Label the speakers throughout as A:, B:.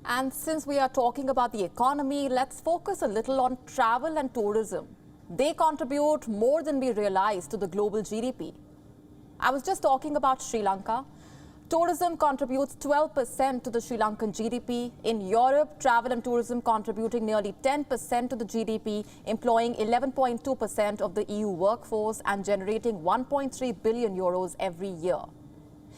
A: And since we are talking about the economy, let's focus a little on travel and tourism. They contribute more than we realize to the global GDP. I was just talking about Sri Lanka. Tourism contributes 12% to the Sri Lankan GDP. In Europe, travel and tourism contributing nearly 10% to the GDP, employing 11.2% of the EU workforce and generating 1.3 billion euros every year.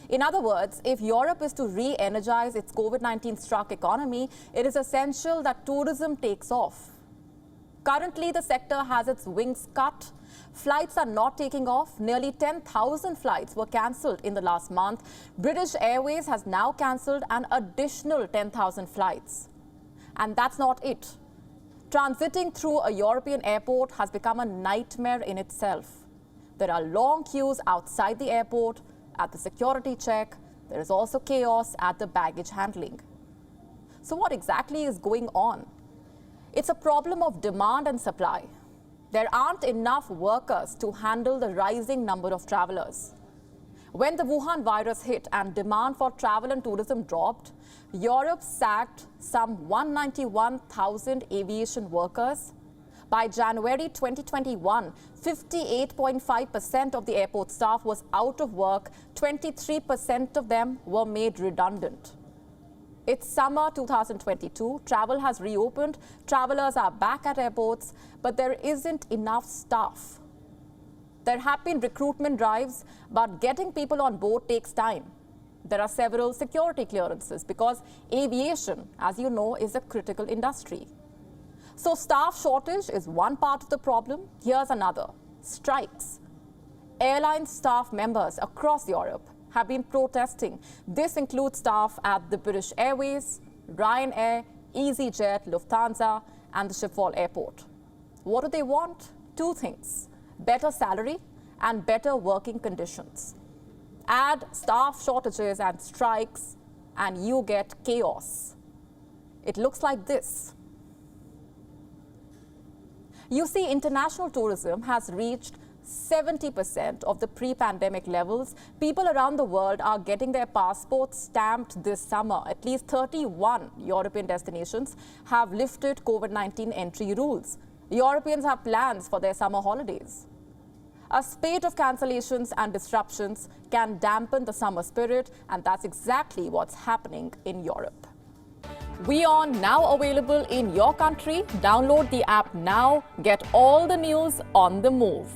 A: In other words, if Europe is to re-energize its COVID-19 struck economy, it is essential that tourism takes off. Currently, the sector has its wings cut. Flights are not taking off. Nearly 10,000 flights were cancelled in the last month. British Airways has now cancelled an additional 10,000 flights. And that's not it. Transiting through a European airport has become a nightmare in itself. There are long queues outside the airport. At the security check, there is also chaos at the baggage handling. So what exactly is going on? It's a problem of demand and supply. There aren't enough workers to handle the rising number of travelers. When the Wuhan virus hit and demand for travel and tourism dropped, Europe sacked some 191,000 aviation workers. By January 2021, 58.5% of the airport staff was out of work. 23% of them were made redundant. It's summer 2022. Travel has reopened. Travelers are back at airports, but there isn't enough staff. There have been recruitment drives, but getting people on board takes time. There are several security clearances because aviation, as you know, is a critical industry. So staff shortage is one part of the problem. Here's another: strikes. Airline staff members across Europe have been protesting. This includes staff at the British Airways, Ryanair, EasyJet, Lufthansa, and the Schiphol Airport. What do they want? Two things: better salary and better working conditions. Add staff shortages and strikes, and you get chaos. It looks like this. You see, international tourism has reached 70% of the pre-pandemic levels. People around the world are getting their passports stamped this summer. At least 31 European destinations have lifted COVID-19 entry rules. Europeans have plans for their summer holidays. A spate of cancellations and disruptions can dampen the summer spirit, and that's exactly what's happening in Europe. WION now available in your country. Download the app now. Get all the news on the move.